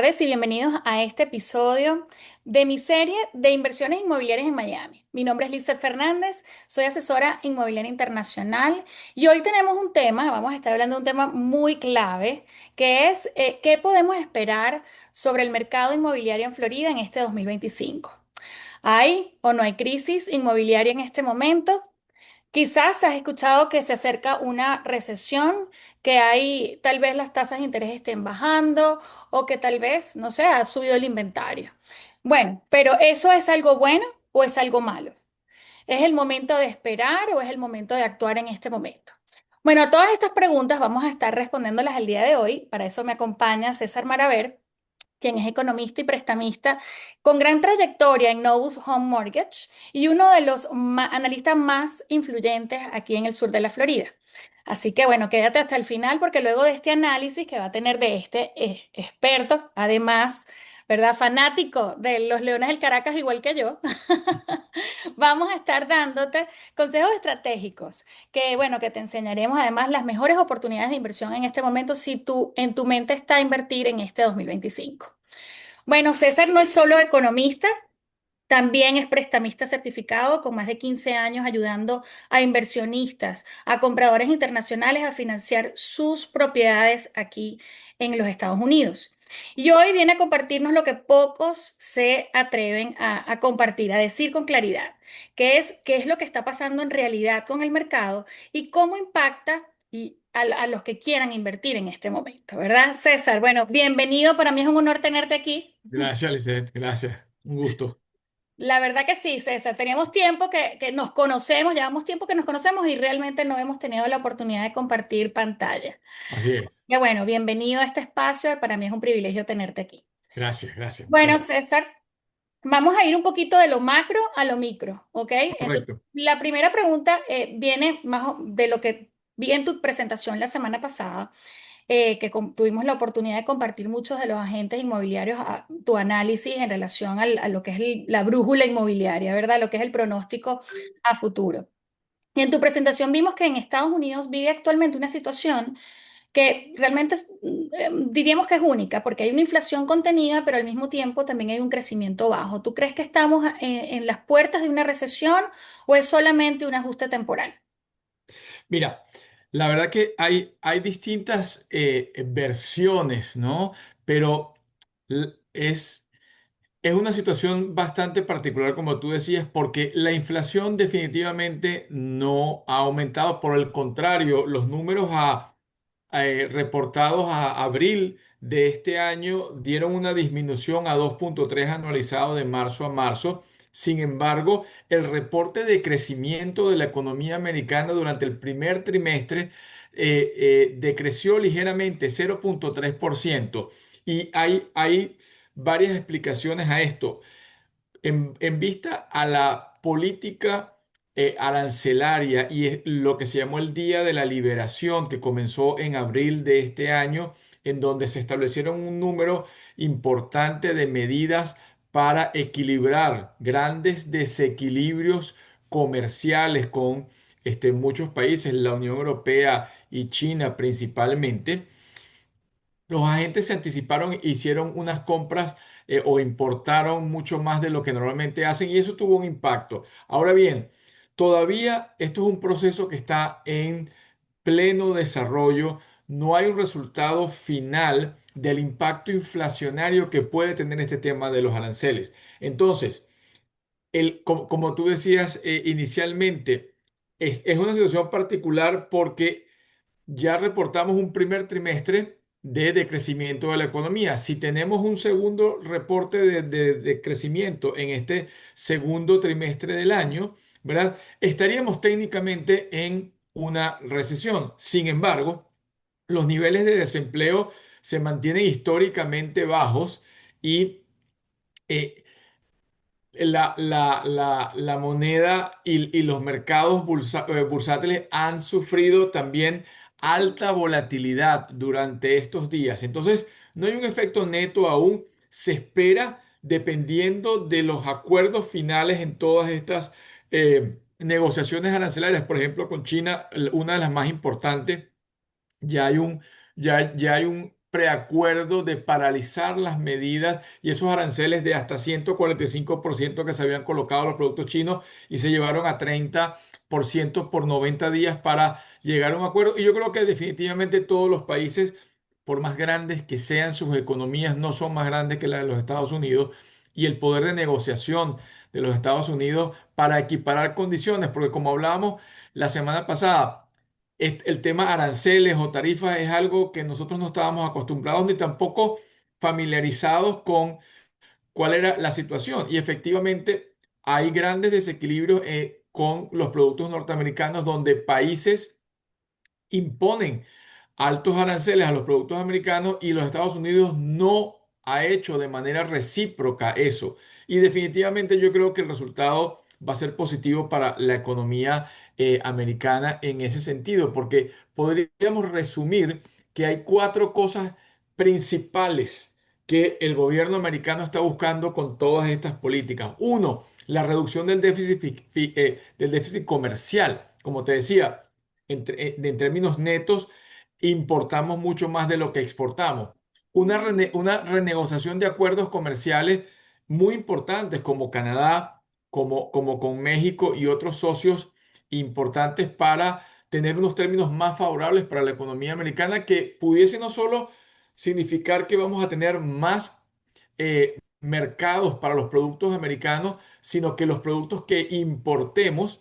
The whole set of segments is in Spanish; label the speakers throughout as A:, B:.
A: tardes y bienvenidos a este episodio de mi serie de inversiones inmobiliarias en Miami. Mi nombre es Lizeth Fernández, soy asesora inmobiliaria internacional y hoy tenemos un tema, vamos a estar hablando de un tema muy clave, que es qué podemos esperar sobre el mercado inmobiliario en Florida en este 2025. ¿Hay o no hay crisis inmobiliaria en este momento? Quizás has escuchado que se acerca una recesión, que hay tal vez las tasas de interés estén bajando o que tal vez, no sé, ha subido el inventario. Bueno, pero ¿eso es algo bueno o es algo malo? ¿Es el momento de esperar o es el momento de actuar en este momento? Bueno, a todas estas preguntas vamos a estar respondiéndolas el día de hoy. Para eso me acompaña César Maraver, quien es economista y prestamista con gran trayectoria en Novus Home Mortgage y uno de los analistas más influyentes aquí en el sur de la Florida. Así que bueno, quédate hasta el final porque luego de este análisis que va a tener de este experto, además, ¿verdad? Fanático de los Leones del Caracas igual que yo, vamos a estar dándote consejos estratégicos que, bueno, que te enseñaremos además las mejores oportunidades de inversión en este momento si tú en tu mente está invertir en este 2025. Bueno, César no es solo economista, también es prestamista certificado con más de 15 años ayudando a inversionistas, a compradores internacionales a financiar sus propiedades aquí en los Estados Unidos. Y hoy viene a compartirnos lo que pocos se atreven a compartir, a decir con claridad, que es qué es lo que está pasando en realidad con el mercado y cómo impacta a los que quieran invertir en este momento, ¿verdad, César? Bueno, bienvenido, para mí es un honor tenerte aquí.
B: Gracias, Lisette, gracias. Un gusto.
A: La verdad que sí, César. Teníamos tiempo que nos conocemos, llevamos tiempo que nos conocemos y realmente no hemos tenido la oportunidad de compartir pantalla.
B: Así es.
A: Ya bueno, bienvenido a este espacio. Para mí es un privilegio tenerte aquí.
B: Gracias, gracias. Muchas
A: Bueno,
B: gracias.
A: César, vamos a ir un poquito de lo macro a lo micro, ¿ok? Entonces,
B: Correcto.
A: la primera pregunta viene de lo que vi en tu presentación la semana pasada, tuvimos la oportunidad de compartir muchos de los agentes inmobiliarios tu análisis en relación a lo que es la brújula inmobiliaria, ¿verdad? Lo que es el pronóstico a futuro. Y en tu presentación vimos que en Estados Unidos vive actualmente una situación que realmente diríamos que es única, porque hay una inflación contenida, pero al mismo tiempo también hay un crecimiento bajo. ¿Tú crees que estamos en las puertas de una recesión o es solamente un ajuste temporal?
B: Mira, la verdad que hay distintas versiones, ¿no? Pero es una situación bastante particular, como tú decías, porque la inflación definitivamente no ha aumentado. Por el contrario, los números reportados a abril de este año dieron una disminución a 2,3 anualizado de marzo a marzo. Sin embargo, el reporte de crecimiento de la economía americana durante el primer trimestre decreció ligeramente 0,3%. Y hay varias explicaciones a esto. En vista a la política arancelaria y es lo que se llamó el Día de la Liberación, que comenzó en abril de este año, en donde se establecieron un número importante de medidas para equilibrar grandes desequilibrios comerciales con muchos países, la Unión Europea y China principalmente. Los agentes se anticiparon, e hicieron unas compras o importaron mucho más de lo que normalmente hacen y eso tuvo un impacto. Ahora bien, todavía esto es un proceso que está en pleno desarrollo. No hay un resultado final del impacto inflacionario que puede tener este tema de los aranceles. Entonces, como tú decías inicialmente, es una situación particular porque ya reportamos un primer trimestre de decrecimiento de la economía. Si tenemos un segundo reporte de crecimiento en este segundo trimestre del año, ¿verdad? Estaríamos técnicamente en una recesión. Sin embargo, los niveles de desempleo se mantienen históricamente bajos y eh, la moneda y los mercados bursátiles han sufrido también alta volatilidad durante estos días. Entonces, no hay un efecto neto aún. Se espera, dependiendo de los acuerdos finales en todas estas negociaciones arancelarias, por ejemplo, con China, una de las más importantes, ya hay un preacuerdo de paralizar las medidas y esos aranceles de hasta 145% que se habían colocado a los productos chinos y se llevaron a 30% por 90 días para llegar a un acuerdo. Y yo creo que definitivamente todos los países, por más grandes que sean sus economías, no son más grandes que la de los Estados Unidos y el poder de negociación de los Estados Unidos para equiparar condiciones, porque como hablábamos la semana pasada, el tema aranceles o tarifas es algo que nosotros no estábamos acostumbrados ni tampoco familiarizados con cuál era la situación. Y efectivamente hay grandes desequilibrios con los productos norteamericanos donde países imponen altos aranceles a los productos americanos y los Estados Unidos no ha hecho de manera recíproca eso. Y definitivamente yo creo que el resultado va a ser positivo para la economía americana en ese sentido, porque podríamos resumir que hay cuatro cosas principales que el gobierno americano está buscando con todas estas políticas. Uno, la reducción del déficit, del déficit comercial. Como te decía, en términos netos, importamos mucho más de lo que exportamos. Una renegociación de acuerdos comerciales muy importantes como Canadá, como con México y otros socios importantes para tener unos términos más favorables para la economía americana que pudiese no solo significar que vamos a tener más mercados para los productos americanos, sino que los productos que importemos,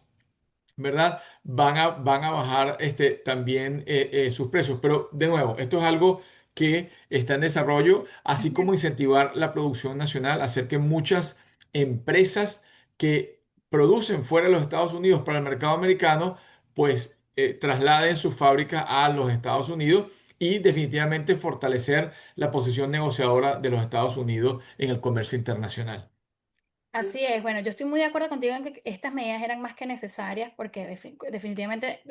B: ¿verdad? Van a bajar también sus precios. Pero de nuevo, esto es algo que está en desarrollo, así como incentivar la producción nacional, hacer que muchas empresas que producen fuera de los Estados Unidos para el mercado americano, pues trasladen sus fábricas a los Estados Unidos y definitivamente fortalecer la posición negociadora de los Estados Unidos en el comercio internacional.
A: Así es, bueno, yo estoy muy de acuerdo contigo en que estas medidas eran más que necesarias porque definitivamente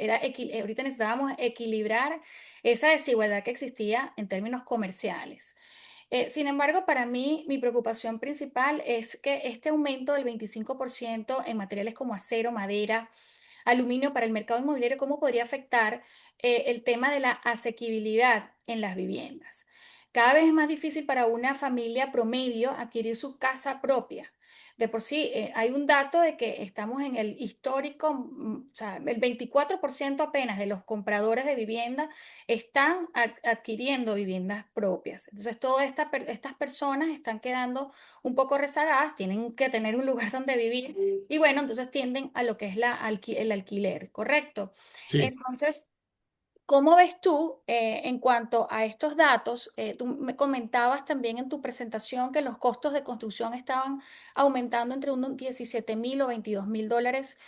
A: ahorita necesitábamos equilibrar esa desigualdad que existía en términos comerciales. Sin embargo, para mí, mi preocupación principal es que este aumento del 25% en materiales como acero, madera, aluminio para el mercado inmobiliario, ¿cómo podría afectar el tema de la asequibilidad en las viviendas? Cada vez es más difícil para una familia promedio adquirir su casa propia. De por sí, hay un dato de que estamos en el histórico, o sea, el 24% apenas de los compradores de vivienda están adquiriendo viviendas propias. Entonces, estas personas están quedando un poco rezagadas, tienen que tener un lugar donde vivir y bueno, entonces tienden a lo que es el alquiler, ¿correcto?
B: Sí.
A: Entonces, ¿cómo ves tú en cuanto a estos datos? Tú me comentabas también en tu presentación que los costos de construcción estaban aumentando entre unos 17.000 o 22.000 dólares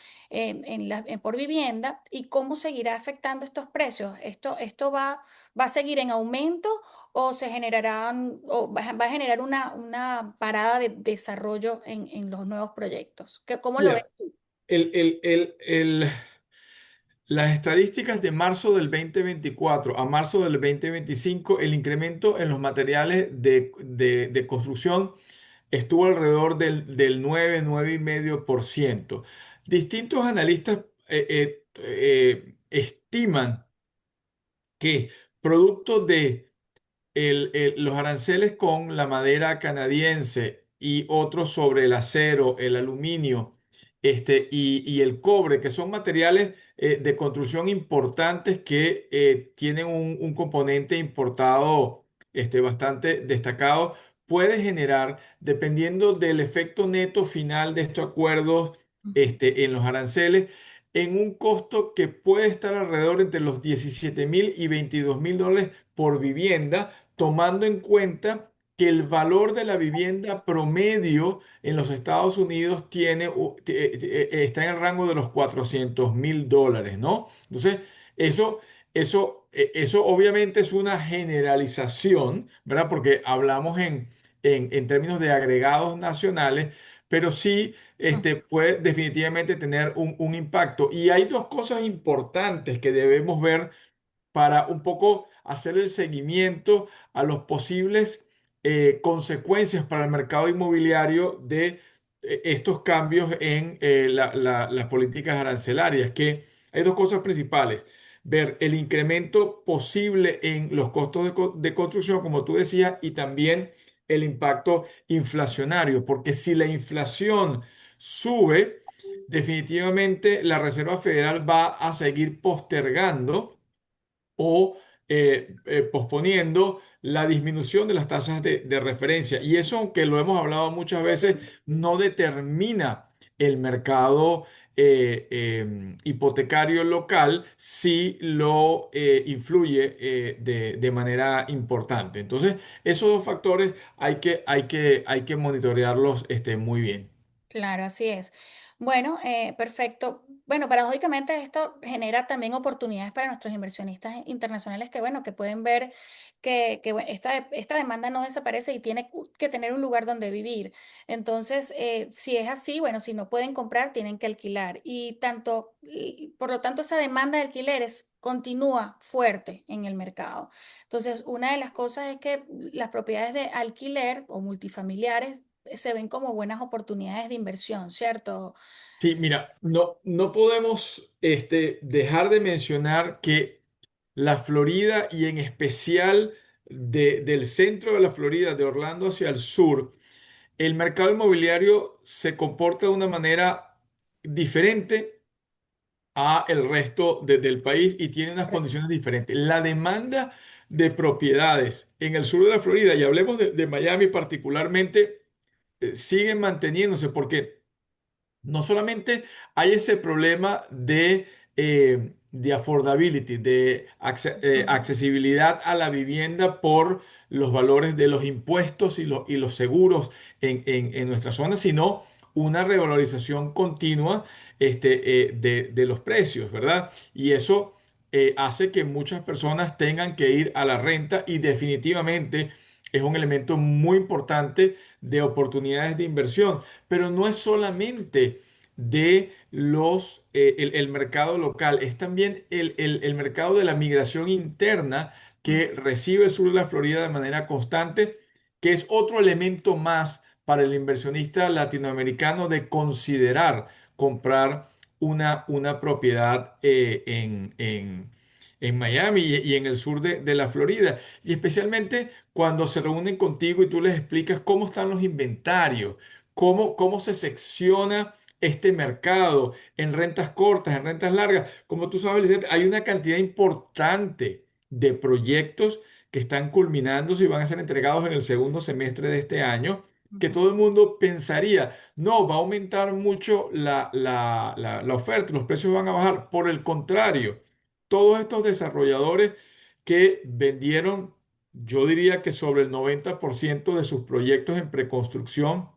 A: por vivienda. ¿Y cómo seguirá afectando estos precios? ¿Esto va a seguir en aumento o se generarán, o va a generar una parada de desarrollo en los nuevos proyectos? ¿Cómo lo ves
B: Mira,
A: tú?
B: el, el, el, el- las estadísticas de marzo del 2024 a marzo del 2025, el incremento en los materiales de construcción estuvo alrededor del 9,5%. Distintos analistas estiman que producto de los aranceles con la madera canadiense y otros sobre el acero, el aluminio, y el cobre, que son materiales de construcción importantes que tienen un componente importado bastante destacado, puede generar, dependiendo del efecto neto final de estos acuerdos en los aranceles, en un costo que puede estar alrededor entre los 17.000 y 22.000 dólares por vivienda, tomando en cuenta que el valor de la vivienda promedio en los Estados Unidos está en el rango de los 400.000 dólares, ¿no? Entonces, eso obviamente es una generalización, ¿verdad? Porque hablamos en términos de agregados nacionales, pero sí puede definitivamente tener un impacto. Y hay dos cosas importantes que debemos ver para un poco hacer el seguimiento a los posibles consecuencias para el mercado inmobiliario de estos cambios en las políticas arancelarias, que hay dos cosas principales. ver el incremento posible en los costos de construcción, como tú decías, y también el impacto inflacionario, porque si la inflación sube, definitivamente la Reserva Federal va a seguir postergando o posponiendo la disminución de las tasas de referencia. Y eso, aunque lo hemos hablado muchas veces, no determina el mercado hipotecario local, si lo influye de manera importante. Entonces, esos dos factores hay que monitorearlos muy bien.
A: Claro, así es. Bueno, perfecto. Bueno, paradójicamente esto genera también oportunidades para nuestros inversionistas internacionales que, bueno, que pueden ver bueno, esta demanda no desaparece y tiene que tener un lugar donde vivir. Entonces, si es así, bueno, si no pueden comprar, tienen que alquilar. Y por lo tanto, esa demanda de alquileres continúa fuerte en el mercado. Entonces, una de las cosas es que las propiedades de alquiler o multifamiliares se ven como buenas oportunidades de inversión, ¿cierto?
B: Sí, mira, no podemos dejar de mencionar que la Florida y en especial del centro de la Florida, de Orlando hacia el sur, el mercado inmobiliario se comporta de una manera diferente a el resto del país y tiene unas
A: Correcto.
B: condiciones diferentes. La demanda de propiedades en el sur de la Florida, y hablemos de Miami particularmente, siguen manteniéndose porque no solamente hay ese problema de affordability,
A: Ujú,
B: accesibilidad a la vivienda por los valores de los impuestos y los seguros en nuestra zona, sino una revalorización continua de los precios, ¿verdad? Y eso hace que muchas personas tengan que ir a la renta y definitivamente es un elemento muy importante de oportunidades de inversión. Pero no es solamente el mercado local, es también el mercado de la migración interna que
A: ujú,
B: recibe el sur de la Florida de manera constante, que es otro elemento más para el inversionista latinoamericano de considerar comprar una propiedad en Miami y en el sur de la Florida. Y especialmente cuando se reúnen contigo y tú les explicas cómo están los inventarios, cómo se secciona este mercado en rentas cortas, en rentas largas. Como tú sabes, Lizeth, hay una cantidad importante de proyectos que están culminando y van a ser entregados en el segundo semestre de este año, que
A: ujú.
B: todo el mundo pensaría, no, va a aumentar mucho la oferta, los precios van a bajar. Por el contrario, todos estos desarrolladores que vendieron, yo diría que sobre el 90% de sus proyectos en preconstrucción,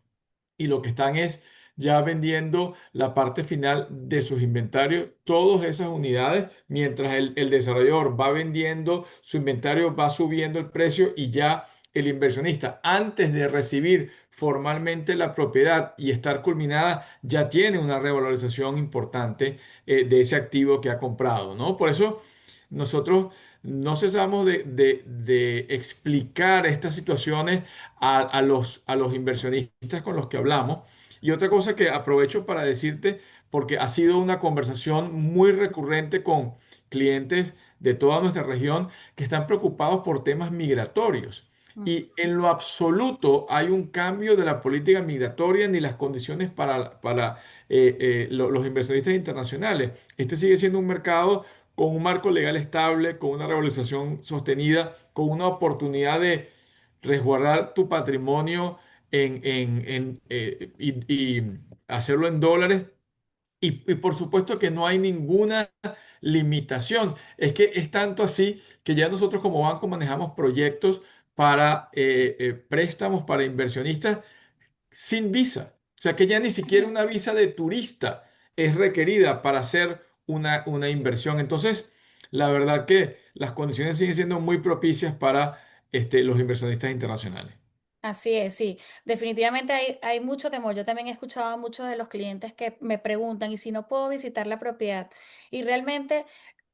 B: y lo que están es ya vendiendo la parte final de sus inventarios, todas esas unidades, mientras el desarrollador va vendiendo su inventario, va subiendo el precio y ya el inversionista, antes de recibir formalmente la propiedad y estar culminada, ya tiene una revalorización importante de ese activo que ha comprado, ¿no? Por eso nosotros no cesamos de explicar estas situaciones a los inversionistas con los que hablamos. Y otra cosa que aprovecho para decirte, porque ha sido una conversación muy recurrente con clientes de toda nuestra región que están preocupados por temas migratorios.
A: Ujú.
B: Y en lo absoluto hay un cambio de la política migratoria ni las condiciones para los inversionistas internacionales. Este sigue siendo un mercado con un marco legal estable, con una regularización sostenida, con una oportunidad de resguardar tu patrimonio y hacerlo en dólares. Y por supuesto que no hay ninguna limitación. Es que es tanto así que ya nosotros como banco manejamos proyectos para préstamos para inversionistas sin visa. O sea que ya ni siquiera una visa de turista es requerida para hacer una inversión. Entonces, la verdad que las condiciones siguen siendo muy propicias para los inversionistas internacionales.
A: Así es, sí. Definitivamente hay mucho temor. Yo también he escuchado a muchos de los clientes que me preguntan, ¿y si no puedo visitar la propiedad? Y realmente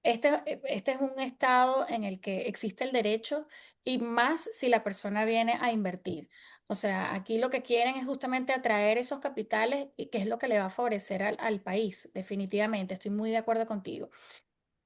A: este es un estado en el que existe el derecho y más si la persona viene a invertir. O sea, aquí lo que quieren es justamente atraer esos capitales y que es lo que le va a favorecer al país. Definitivamente, estoy muy de acuerdo contigo.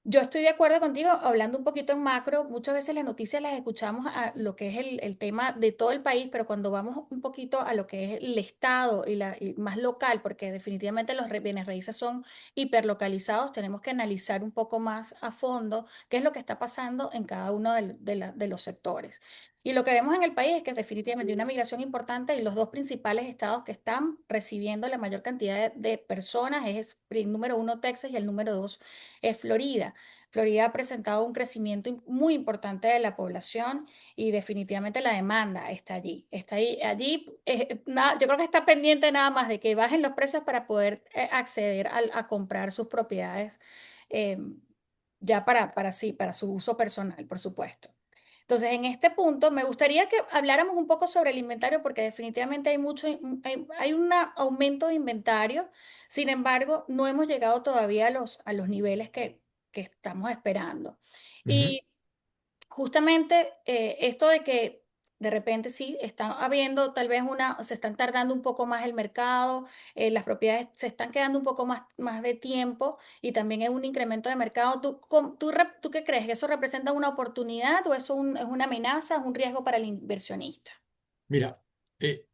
A: Yo estoy de acuerdo contigo, hablando un poquito en macro, muchas veces las noticias las escuchamos a lo que es el tema de todo el país, pero cuando vamos un poquito a lo que es el estado y más local, porque definitivamente los bienes raíces son hiperlocalizados, tenemos que analizar un poco más a fondo qué es lo que está pasando en cada uno de los sectores. Y lo que vemos en el país es que definitivamente hay una migración importante y los dos principales estados que están recibiendo la mayor cantidad de personas es el número uno Texas y el número dos es Florida. Florida ha presentado un crecimiento muy importante de la población y definitivamente la demanda está allí. Está ahí, allí, yo creo que está pendiente nada más de que bajen los precios para poder acceder a comprar sus propiedades eh, ya sí, para su uso personal, por supuesto. Entonces, en este punto, me gustaría que habláramos un poco sobre el inventario, porque definitivamente hay un aumento de inventario. Sin embargo, no hemos llegado todavía a los niveles que estamos esperando.
B: Ujú.
A: Y justamente esto de que de repente sí, están habiendo tal vez se están tardando un poco más el mercado, las propiedades se están quedando un poco más de tiempo y también hay un incremento de mercado. ¿Tú qué crees? ¿Eso representa una oportunidad o eso es una amenaza, es un riesgo para el inversionista?
B: Mira, eh,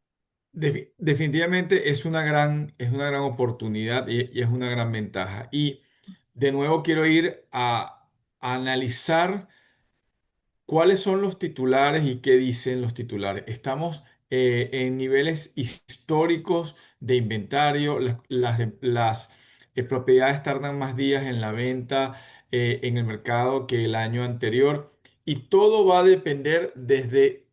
B: definitivamente es una gran oportunidad y es una gran ventaja. Y de nuevo quiero ir a analizar ¿cuáles son los titulares y qué dicen los titulares? Estamos en niveles históricos de inventario. Las propiedades tardan más días en la venta en el mercado que el año anterior. Y todo va a depender desde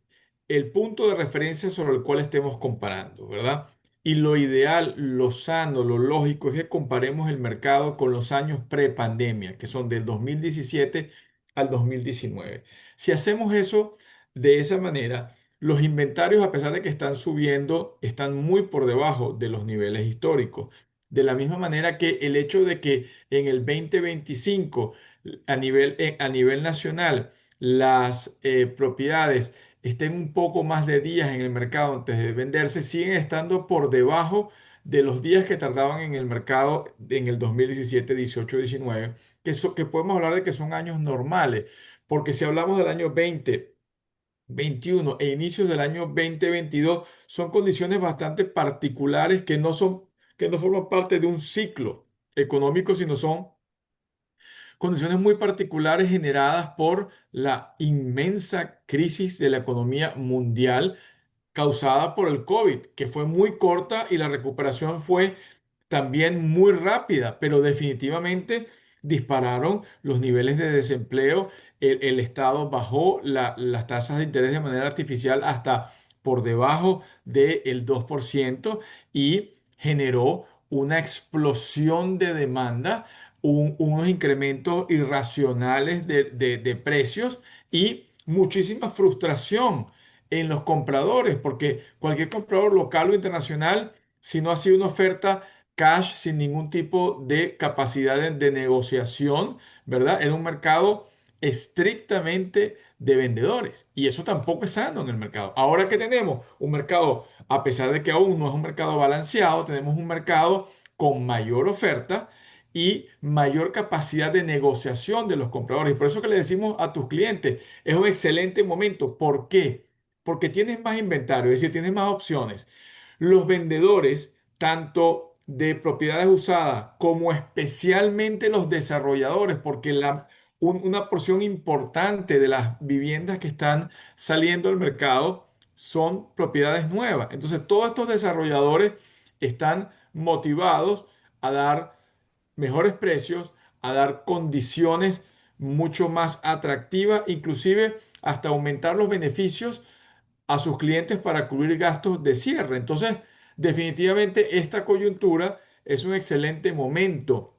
B: el punto de referencia sobre el cual estemos comparando, ¿verdad? Y lo ideal, lo sano, lo lógico es que comparemos el mercado con los años pre-pandemia, que son del 2017 al 2019. Si hacemos eso de esa manera, los inventarios, a pesar de que están subiendo, están muy por debajo de los niveles históricos. De la misma manera que el hecho de que en el 2025, a nivel nacional, las propiedades estén un poco más de días en el mercado antes de venderse, siguen estando por debajo de los días que tardaban en el mercado en el 2017, 18, 19, que podemos hablar de que son años normales. Porque si hablamos del año 2021 e inicios del año 2022, son condiciones bastante particulares que no forman parte de un ciclo económico, sino son condiciones muy particulares generadas por la inmensa crisis de la economía mundial causada por el COVID, que fue muy corta y la recuperación fue también muy rápida, pero definitivamente dispararon los niveles de desempleo. El Estado bajó las tasas de interés de manera artificial hasta por debajo del 2% y generó una explosión de demanda, unos incrementos irracionales de precios y muchísima frustración en los compradores, porque cualquier comprador local o internacional, si no ha sido una oferta cash sin ningún tipo de capacidad de negociación, ¿verdad? Era un mercado estrictamente de vendedores y eso tampoco es sano en el mercado. Ahora que tenemos un mercado, a pesar de que aún no es un mercado balanceado, tenemos un mercado con mayor oferta y mayor capacidad de negociación de los compradores. Y por eso que le decimos a tus clientes, es un excelente momento. ¿Por qué? Porque tienes más inventario, es decir, tienes más opciones. Los vendedores, tanto de propiedades usadas como especialmente los desarrolladores, porque una porción importante de las viviendas que están saliendo al mercado son propiedades nuevas. Entonces, todos estos desarrolladores están motivados a dar mejores precios, a dar condiciones mucho más atractivas, inclusive hasta aumentar los beneficios a sus clientes para cubrir gastos de cierre. Entonces, definitivamente esta coyuntura es un excelente momento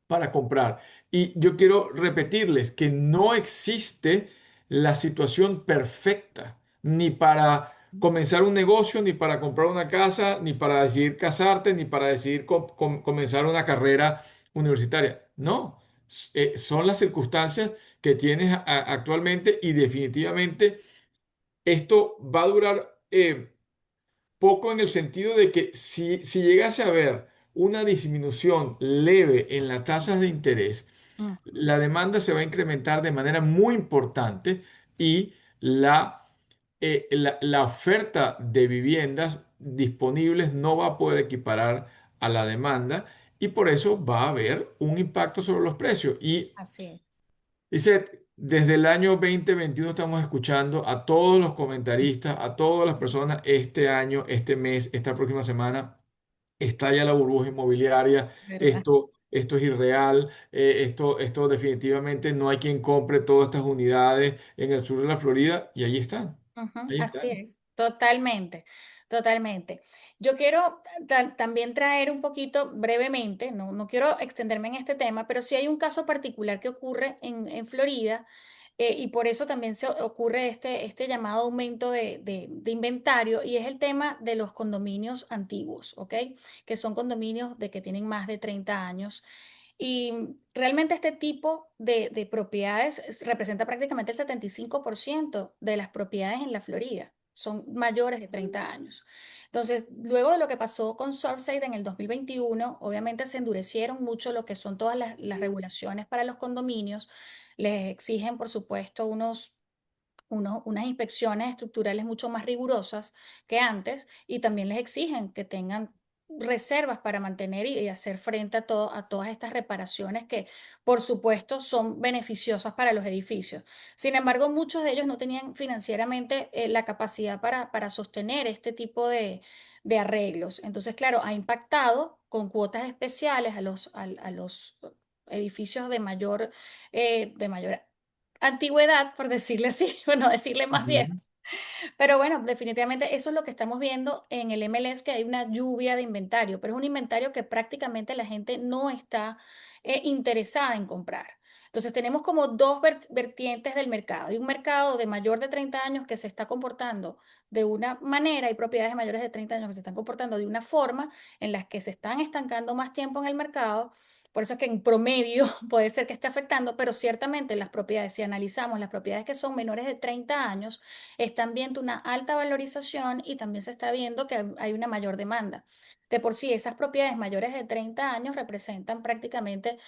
B: para comprar. Y yo quiero repetirles que no existe la situación perfecta, ni para comenzar un negocio, ni para comprar una casa, ni para decidir casarte, ni para decidir comenzar una carrera universitaria. No, son las circunstancias que tienes actualmente y definitivamente esto va a durar poco en el sentido de que si llegase a haber una disminución leve en las tasas de interés,
A: Ujú.
B: la demanda se va a incrementar de manera muy importante y la oferta de viviendas disponibles no va a poder equiparar a la demanda y por eso va a haber un impacto sobre los precios. Y
A: Así es.
B: dice, desde el año 2021 estamos escuchando a todos los comentaristas, a todas las personas, este año, este mes, esta próxima semana, estalla la burbuja inmobiliaria,
A: ¿Verdad?
B: esto es irreal, esto definitivamente no hay quien compre todas estas unidades en el sur de la Florida y
A: Ujú,
B: ahí
A: así
B: están.
A: es, totalmente, totalmente. Yo quiero también traer un poquito brevemente, no quiero extenderme en este tema, pero sí hay un caso particular que ocurre en Florida, y por eso también se ocurre este llamado aumento de inventario, y es el tema de los condominios antiguos, ¿ok? Que son condominios de que tienen más de 30 años. Y realmente este tipo de propiedades representa prácticamente el 75% de las propiedades en la Florida. Son mayores de 30 años. Entonces, luego de lo que pasó con Surfside en el 2021, obviamente se endurecieron mucho lo que son todas las regulaciones para los condominios. Les exigen, por supuesto, unas inspecciones estructurales mucho más rigurosas que antes, y también les exigen que tengan reservas para mantener y hacer frente a todas estas reparaciones que, por supuesto, son beneficiosas para los edificios. Sin embargo, muchos de ellos no tenían financieramente la capacidad para sostener este tipo de arreglos. Entonces, claro, ha impactado con cuotas especiales a los edificios de mayor antigüedad, por decirle así, bueno, decirle más bien.
B: Ujú.
A: Pero bueno, definitivamente eso es lo que estamos viendo en el MLS, que hay una lluvia de inventario, pero es un inventario que prácticamente la gente no está interesada en comprar. Entonces tenemos como dos vertientes del mercado. Hay un mercado de mayor de 30 años que se está comportando de una manera, y propiedades de mayores de 30 años que se están comportando de una forma en las que se están estancando más tiempo en el mercado. Por eso es que en promedio puede ser que esté afectando, pero ciertamente las propiedades, si analizamos las propiedades que son menores de 30 años, están viendo una alta valorización y también se está viendo que hay una mayor demanda. De por sí, esas propiedades mayores de 30 años representan prácticamente,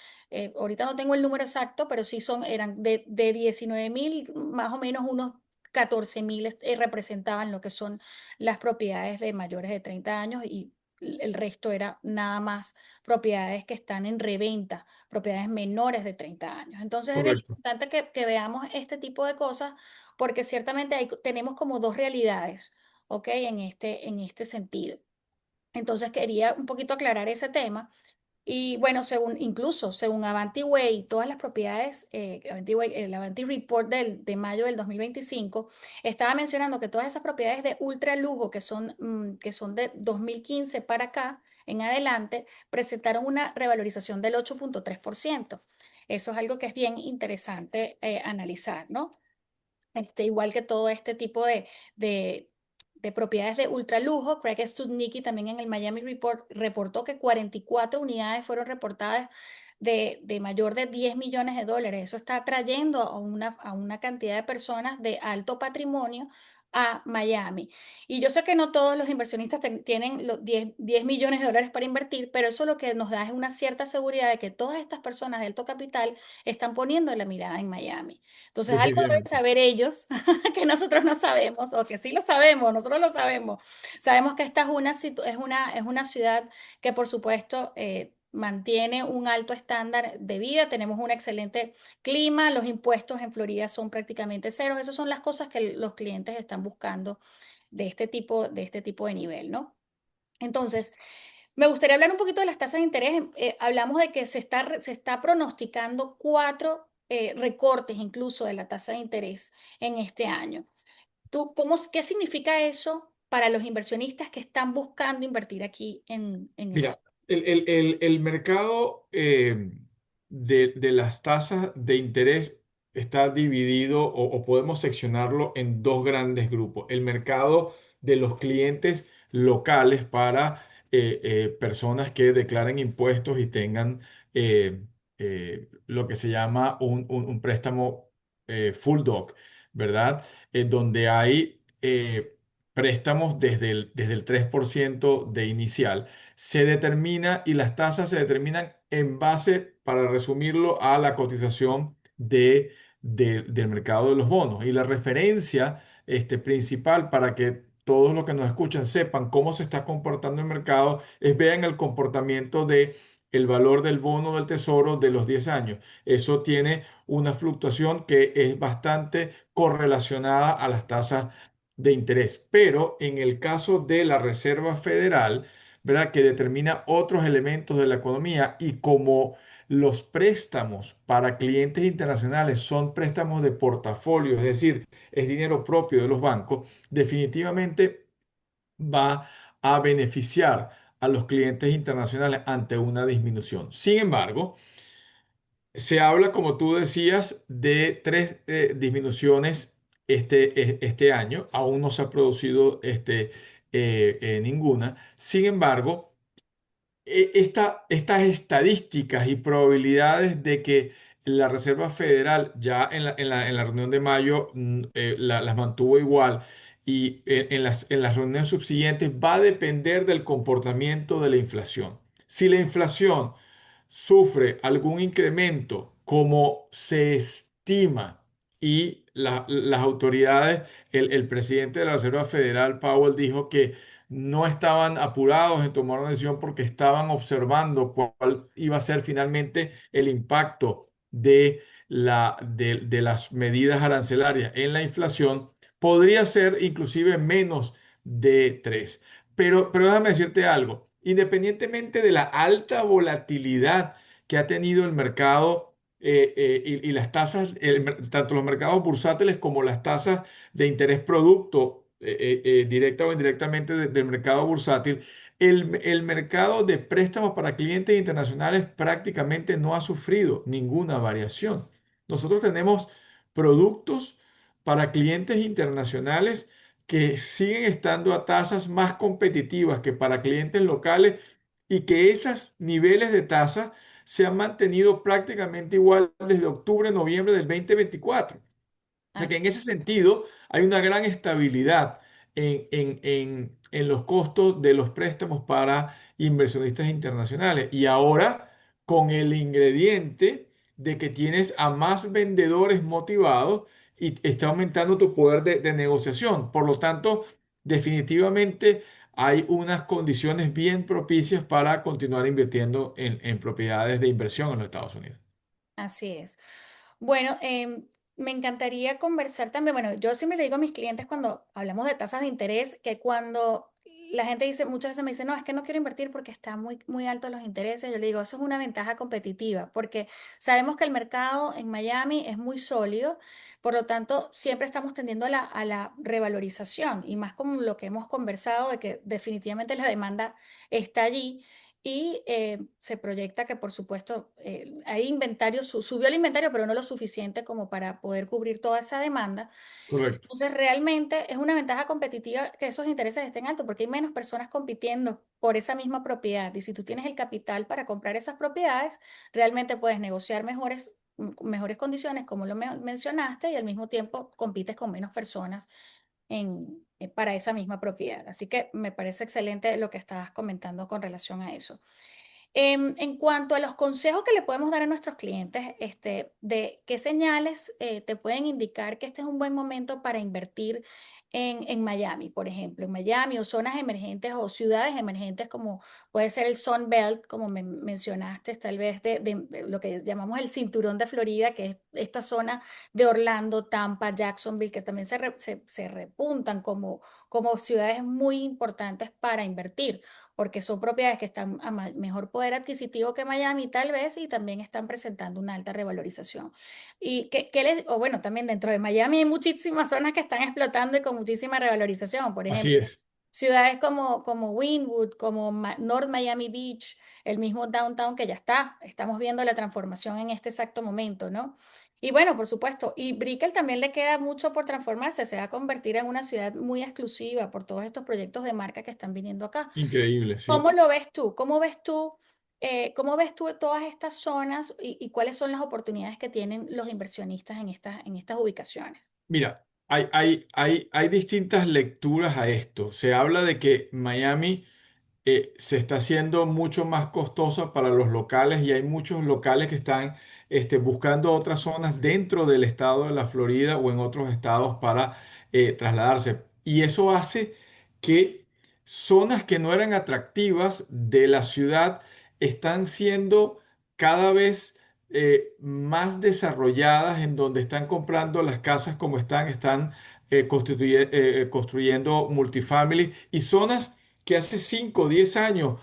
A: ahorita no tengo el número exacto, pero sí eran de 19.000, más o menos unos 14.000 representaban lo que son las propiedades de mayores de 30 años, y el resto era nada más propiedades que están en reventa, propiedades menores de 30 años. Entonces es bien
B: Correcto.
A: importante que veamos este tipo de cosas, porque ciertamente tenemos como dos realidades, ¿ok? En este sentido. Entonces quería un poquito aclarar ese tema. Y bueno, incluso según Avanti todas las propiedades, el Avanti Report de mayo del 2025 estaba mencionando que todas esas propiedades de ultra lujo que son de 2015 para acá en adelante, presentaron una revalorización del 8,3%. Eso es algo que es bien interesante analizar, ¿no? Igual que todo este tipo de, de propiedades de ultralujo. Craig Studnicki también en el Miami Report reportó que 44 unidades fueron reportadas de mayor de 10 millones de dólares. Eso está atrayendo a una cantidad de personas de alto patrimonio a Miami. Y yo sé que no todos los inversionistas tienen los 10 millones de dólares para invertir, pero eso lo que nos da es una cierta seguridad de que todas estas personas de alto capital están poniendo la mirada en Miami. Entonces, algo deben
B: Definitivamente.
A: saber ellos que nosotros no sabemos, o que sí lo sabemos, nosotros lo sabemos. Sabemos que esta es una ciudad que, por supuesto, mantiene un alto estándar de vida, tenemos un excelente clima, los impuestos en Florida son prácticamente ceros. Esas son las cosas que los clientes están buscando de este tipo de nivel, ¿no? Entonces, me gustaría hablar un poquito de las tasas de interés. Hablamos de que se está pronosticando cuatro recortes incluso de la tasa de interés en este año. ¿Qué significa eso para los inversionistas que están buscando invertir aquí en este?
B: Mira, el mercado de las tasas de interés está dividido o podemos seccionarlo en dos grandes grupos. El mercado de los clientes locales para personas que declaren impuestos y tengan eh, lo que se llama un préstamo full doc, ¿verdad? Donde hay préstamos desde el 3% de inicial se determina y las tasas se determinan en base para resumirlo, a la cotización del mercado de los bonos. Y la referencia principal para que todos los que nos escuchan sepan cómo se está comportando el mercado es vean el comportamiento de el valor del bono del tesoro de los 10 años. Eso tiene una fluctuación que es bastante correlacionada a las tasas de interés. Pero en el caso de la Reserva Federal, ¿verdad? Que determina otros elementos de la economía y como los préstamos para clientes internacionales son préstamos de portafolio, es decir, es dinero propio de los bancos, definitivamente va a beneficiar a los clientes internacionales ante una disminución. Sin embargo, se habla, como tú decías, de tres disminuciones este año. Aún no se ha producido ninguna. Sin embargo, estas estadísticas y probabilidades de que la Reserva Federal ya en la reunión de mayo las mantuvo igual y en las reuniones subsiguientes va a depender del comportamiento de la inflación. Si la inflación sufre algún incremento como se estima y las autoridades, el presidente de la Reserva Federal, Powell, dijo que no estaban apurados en tomar una decisión porque estaban observando cuál iba a ser finalmente el impacto de las medidas arancelarias en la inflación. Podría ser inclusive menos de 3. Pero déjame decirte algo. Independientemente de la alta volatilidad que ha tenido el mercado y las tasas, tanto los mercados bursátiles como las tasas de interés producto, directa o indirectamente del mercado bursátil, el mercado de préstamos para clientes internacionales prácticamente no ha sufrido ninguna variación. Nosotros tenemos productos para clientes internacionales que siguen estando a tasas más competitivas que para clientes locales y que esos niveles de tasa se han mantenido prácticamente igual desde octubre, noviembre del 2024. O sea que en ese sentido hay una gran estabilidad en los costos de los préstamos para inversionistas internacionales. Y ahora con el ingrediente de que tienes a más vendedores motivados y está aumentando tu poder de negociación. Por lo tanto, definitivamente hay unas condiciones bien propicias para continuar invirtiendo en propiedades de inversión en los Estados Unidos.
A: Así es. Bueno, me encantaría conversar también. Bueno, yo siempre le digo a mis clientes cuando hablamos de tasas de interés que cuando la gente dice, muchas veces me dice, no, es que no quiero invertir porque están muy, muy altos los intereses. Yo le digo, eso es una ventaja competitiva porque sabemos que el mercado en Miami es muy sólido, por lo tanto, siempre estamos tendiendo a la revalorización y más como lo que hemos conversado de que definitivamente la demanda está allí. Y se proyecta que, por supuesto, hay inventario, subió el inventario, pero no lo suficiente como para poder cubrir toda esa demanda.
B: Correcto.
A: Entonces, realmente es una ventaja competitiva que esos intereses estén altos porque hay menos personas compitiendo por esa misma propiedad. Y si tú tienes el capital para comprar esas propiedades, realmente puedes negociar mejores condiciones, como lo mencionaste, y al mismo tiempo compites con menos personas para esa misma propiedad. Así que me parece excelente lo que estabas comentando con relación a eso. En cuanto a los consejos que le podemos dar a nuestros clientes, de qué señales te pueden indicar que este es un buen momento para invertir en Miami, por ejemplo, en Miami o zonas emergentes o ciudades emergentes como puede ser el Sun Belt, como mencionaste, tal vez de lo que llamamos el cinturón de Florida, que es esta zona de Orlando, Tampa, Jacksonville, que también se repuntan como ciudades muy importantes para invertir porque son propiedades que están a mejor poder adquisitivo que Miami tal vez y también están presentando una alta revalorización. Y o bueno, también dentro de Miami hay muchísimas zonas que están explotando y con muchísima revalorización. Por
B: Así
A: ejemplo,
B: es.
A: ciudades como Wynwood, como North Miami Beach, el mismo downtown que ya estamos viendo la transformación en este exacto momento, ¿no? Y bueno, por supuesto, y Brickell también le queda mucho por transformarse, se va a convertir en una ciudad muy exclusiva por todos estos proyectos de marca que están viniendo acá.
B: Increíble, sí.
A: ¿Cómo lo ves tú? ¿Cómo ves tú todas estas zonas y cuáles son las oportunidades que tienen los inversionistas en estas ubicaciones?
B: Mira, hay distintas lecturas a esto. Se habla de que Miami se está haciendo mucho más costosa para los locales y hay muchos locales que están buscando otras zonas dentro del estado de la Florida o en otros estados para trasladarse. Y eso hace que zonas que no eran atractivas de la ciudad están siendo cada vez más desarrolladas, en donde están comprando las casas como están construyendo multifamily y zonas que hace 5 o 10 años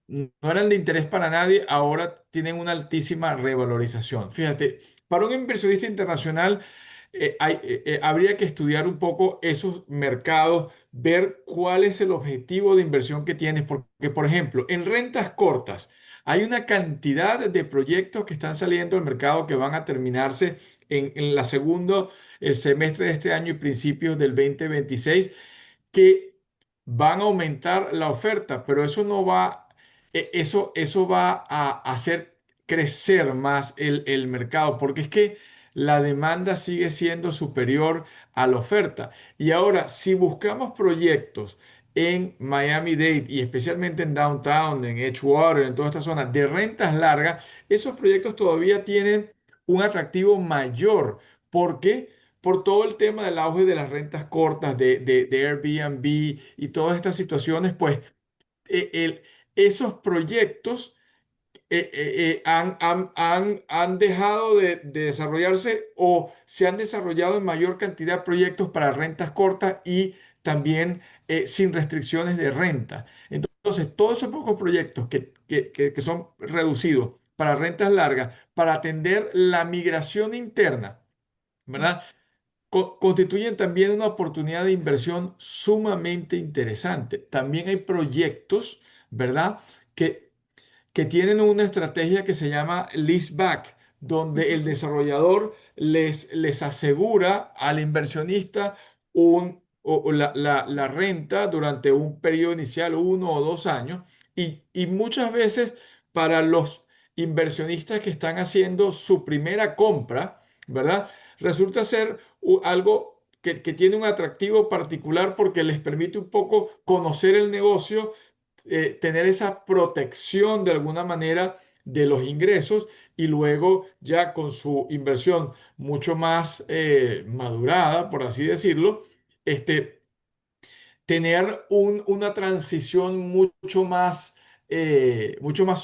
B: no eran de interés para nadie, ahora tienen una altísima revalorización. Fíjate, para un inversionista internacional habría que estudiar un poco esos mercados, ver cuál es el objetivo de inversión que tienes, porque, por ejemplo, en rentas cortas hay una cantidad de proyectos que están saliendo al mercado que van a terminarse en la segunda, el semestre de este año y principios del 2026 que van a aumentar la oferta, pero eso no va, eso va a hacer crecer más el mercado, porque es que la demanda sigue siendo superior a la oferta. Y ahora, si buscamos proyectos en Miami-Dade y especialmente en Downtown, en Edgewater, en toda esta zona de rentas largas, esos proyectos todavía tienen un atractivo mayor. ¿Por qué? Por todo el tema del auge de las rentas cortas, de Airbnb y todas estas situaciones, pues esos proyectos han dejado de desarrollarse o se han desarrollado en mayor cantidad de proyectos para rentas cortas y también sin restricciones de renta. Entonces, todos esos pocos proyectos que son reducidos para rentas largas, para atender la migración interna, ¿verdad? Constituyen también una oportunidad de inversión sumamente interesante. También hay proyectos, ¿verdad? Que que tienen una estrategia que se llama leaseback, donde el
A: Ujú.
B: desarrollador les asegura al inversionista la renta durante un periodo inicial, 1 o 2 años, y muchas veces para los inversionistas que están haciendo su primera compra, ¿verdad? Resulta ser algo que tiene un atractivo particular porque les permite un poco conocer el negocio, tener esa protección de alguna manera de los ingresos y luego ya con su inversión mucho más madurada, por así decirlo, este, tener una transición mucho más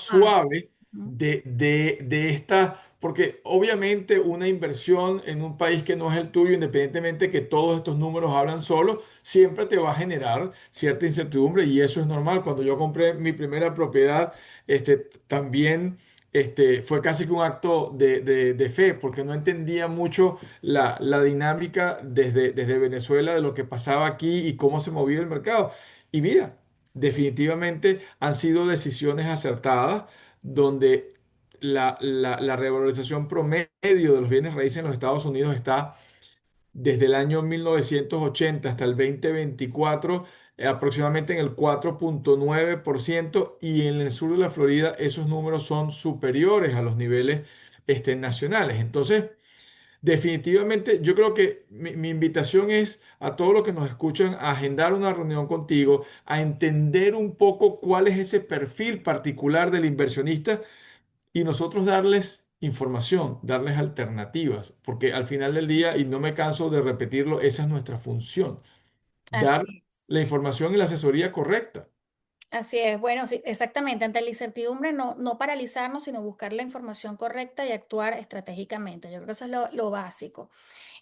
A: Ah,
B: suave
A: ujú.
B: de esta, porque obviamente una inversión en un país que no es el tuyo, independientemente que todos estos números hablan solo, siempre te va a generar cierta incertidumbre y eso es normal. Cuando yo compré mi primera propiedad, también fue casi que un acto de fe, porque no entendía mucho la dinámica desde Venezuela de lo que pasaba aquí y cómo se movía el mercado. Y mira, definitivamente han sido decisiones acertadas donde la revalorización promedio de los bienes raíces en los Estados Unidos está desde el año 1980 hasta el 2024, aproximadamente en el 4,9% y en el sur de la Florida esos números son superiores a los niveles nacionales. Entonces, definitivamente, yo creo que mi invitación es a todos los que nos escuchan a agendar una reunión contigo, a entender un poco cuál es ese perfil particular del inversionista y nosotros darles información, darles alternativas, porque al final del día, y no me canso de repetirlo, esa es nuestra función, dar
A: Así es.
B: la información y la asesoría correcta.
A: Así es, bueno, sí, exactamente. Ante la incertidumbre, no paralizarnos, sino buscar la información correcta y actuar estratégicamente. Yo creo que eso es lo básico.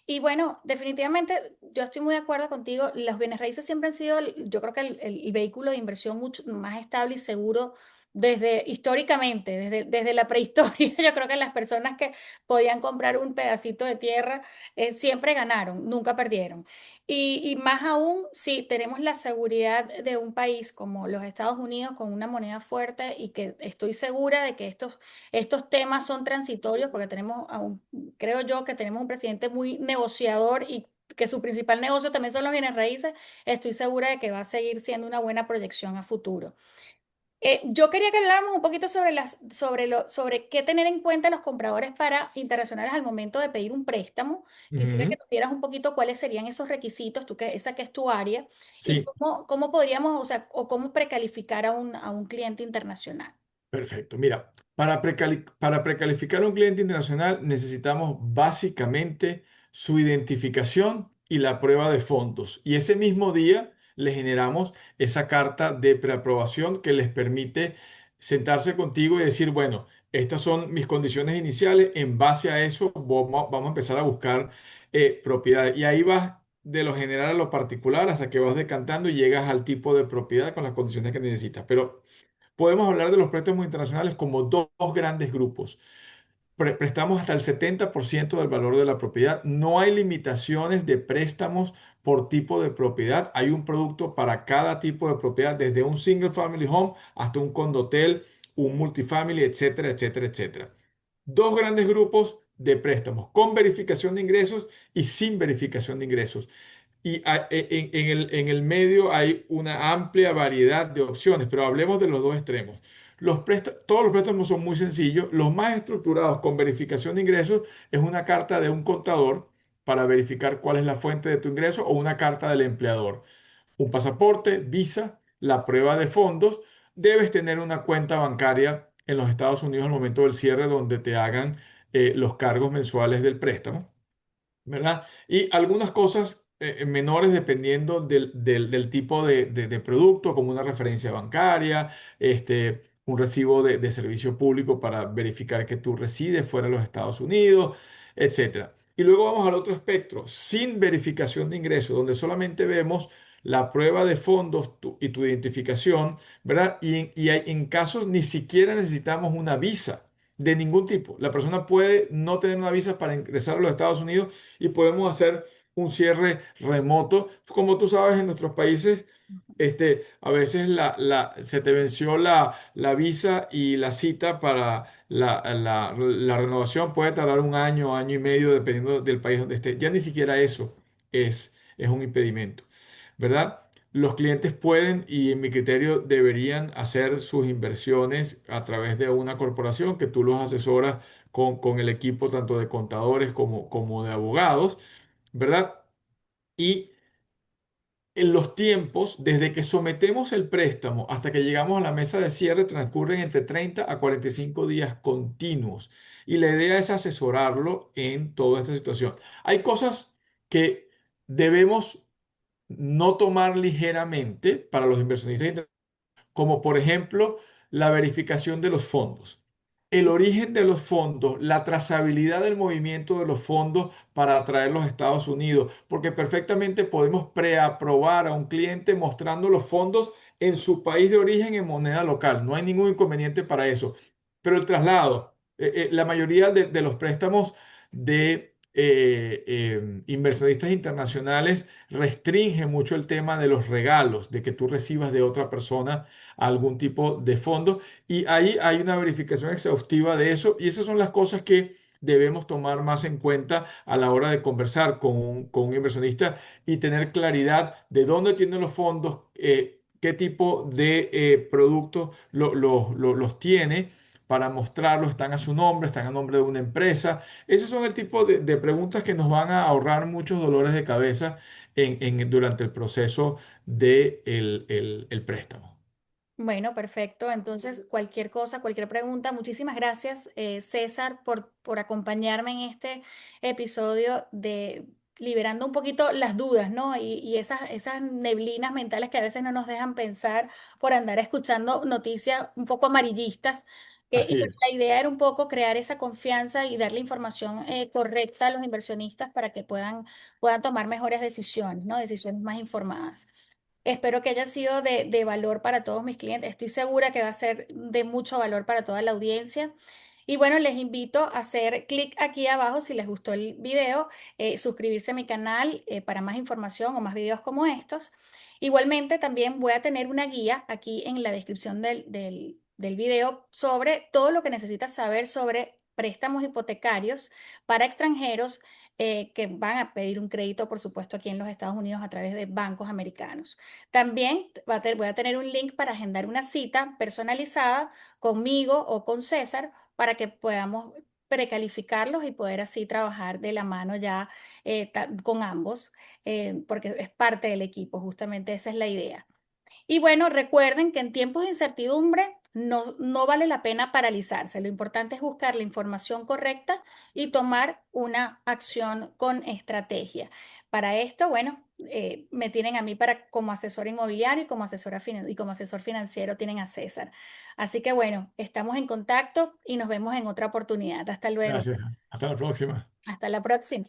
A: Y bueno, definitivamente yo estoy muy de acuerdo contigo. Los bienes raíces siempre han sido, yo creo que el vehículo de inversión mucho más estable y seguro desde históricamente, desde la prehistoria. Yo creo que las personas que podían comprar un pedacito de tierra siempre ganaron, nunca perdieron. Y más aún si tenemos la seguridad de un país como los Estados Unidos con una moneda fuerte y que estoy segura de que estos temas son transitorios porque creo yo que tenemos un presidente muy negociador y que su principal negocio también son los bienes raíces, estoy segura de que va a seguir siendo una buena proyección a futuro. Yo quería que habláramos un poquito sobre sobre qué tener en cuenta los compradores para internacionales al momento de pedir un préstamo. Quisiera que
B: Ujú.
A: nos dieras un poquito cuáles serían esos requisitos, esa que es tu área, y
B: Sí,
A: cómo podríamos, o sea, o cómo precalificar a a un cliente internacional.
B: perfecto. Mira, para precalificar a un cliente internacional necesitamos básicamente su identificación y la prueba de fondos. Y ese mismo día le generamos esa carta de preaprobación que les permite sentarse contigo y decir, bueno, estas son mis condiciones iniciales. En base a eso vamos a empezar a buscar propiedades. Y ahí vas de lo general a lo particular hasta que vas decantando y llegas al tipo de propiedad con las condiciones que necesitas. Pero podemos hablar de los préstamos internacionales como dos grandes grupos. Prestamos hasta el 70% del valor de la propiedad. No hay limitaciones de préstamos por tipo de propiedad. Hay un producto para cada tipo de propiedad, desde un single family home hasta un condotel, un multifamily, etcétera, etcétera, etcétera. Dos grandes grupos de préstamos, con verificación de ingresos y sin verificación de ingresos. Y en el medio hay una amplia variedad de opciones, pero hablemos de los dos extremos. Todos los préstamos son muy sencillos. Los más estructurados con verificación de ingresos es una carta de un contador para verificar cuál es la fuente de tu ingreso o una carta del empleador. Un pasaporte, visa, la prueba de fondos. Debes tener una cuenta bancaria en los Estados Unidos al momento del cierre donde te hagan los cargos mensuales del préstamo, ¿verdad? Y algunas cosas menores dependiendo del tipo de producto, como una referencia bancaria, un recibo de servicio público para verificar que tú resides fuera de los Estados Unidos, etcétera. Y luego vamos al otro espectro, sin verificación de ingresos, donde solamente vemos la prueba de fondos y tu identificación, ¿verdad? En casos ni siquiera necesitamos una visa de ningún tipo. La persona puede no tener una visa para ingresar a los Estados Unidos y podemos hacer un cierre remoto. Como tú sabes, en nuestros países, a veces se te venció la visa y la cita para la renovación puede tardar un año, año y medio, dependiendo del país donde esté. Ya ni siquiera eso es un impedimento, ¿verdad? Los clientes pueden y en mi criterio deberían hacer sus inversiones a través de una corporación que tú los asesoras con el equipo tanto de contadores como de abogados, ¿verdad? Y en los tiempos, desde que sometemos el préstamo hasta que llegamos a la mesa de cierre, transcurren entre 30 a 45 días continuos. Y la idea es asesorarlo en toda esta situación. Hay cosas que debemos no tomar ligeramente para los inversionistas, como por ejemplo la verificación de los fondos, el origen de los fondos, la trazabilidad del movimiento de los fondos para atraerlos a Estados Unidos, porque perfectamente podemos preaprobar a un cliente mostrando los fondos en su país de origen en moneda local. No hay ningún inconveniente para eso. Pero el traslado, la mayoría de los préstamos de inversionistas internacionales restringe mucho el tema de los regalos, de que tú recibas de otra persona algún tipo de fondo. Y ahí hay una verificación exhaustiva de eso. Y esas son las cosas que debemos tomar más en cuenta a la hora de conversar con un inversionista y tener claridad de dónde tienen los fondos, qué tipo de productos los tiene para mostrarlos, están a su nombre, están a nombre de una empresa. Esos son el tipo de preguntas que nos van a ahorrar muchos dolores de cabeza durante el proceso del el préstamo.
A: Bueno, perfecto. Entonces, cualquier cosa, cualquier pregunta, muchísimas gracias, César, por acompañarme en este episodio de liberando un poquito las dudas, ¿no? Y esas neblinas mentales que a veces no nos dejan pensar por andar escuchando noticias un poco amarillistas. Y
B: Así
A: pues
B: es.
A: la idea era un poco crear esa confianza y darle información correcta a los inversionistas para que puedan tomar mejores decisiones, ¿no? Decisiones más informadas. Espero que haya sido de valor para todos mis clientes. Estoy segura que va a ser de mucho valor para toda la audiencia. Y bueno, les invito a hacer clic aquí abajo si les gustó el video, suscribirse a mi canal para más información o más videos como estos. Igualmente, también voy a tener una guía aquí en la descripción del video sobre todo lo que necesitas saber sobre préstamos hipotecarios para extranjeros que van a pedir un crédito, por supuesto, aquí en los Estados Unidos a través de bancos americanos. También voy a tener un link para agendar una cita personalizada conmigo o con César para que podamos precalificarlos y poder así trabajar de la mano ya con ambos, porque es parte del equipo, justamente esa es la idea. Y bueno, recuerden que en tiempos de incertidumbre no vale la pena paralizarse. Lo importante es buscar la información correcta y tomar una acción con estrategia. Para esto, bueno, me tienen a mí como asesor inmobiliario y y como asesor financiero tienen a César. Así que bueno, estamos en contacto y nos vemos en otra oportunidad. Hasta luego.
B: Gracias. Hasta la próxima.
A: Hasta la próxima.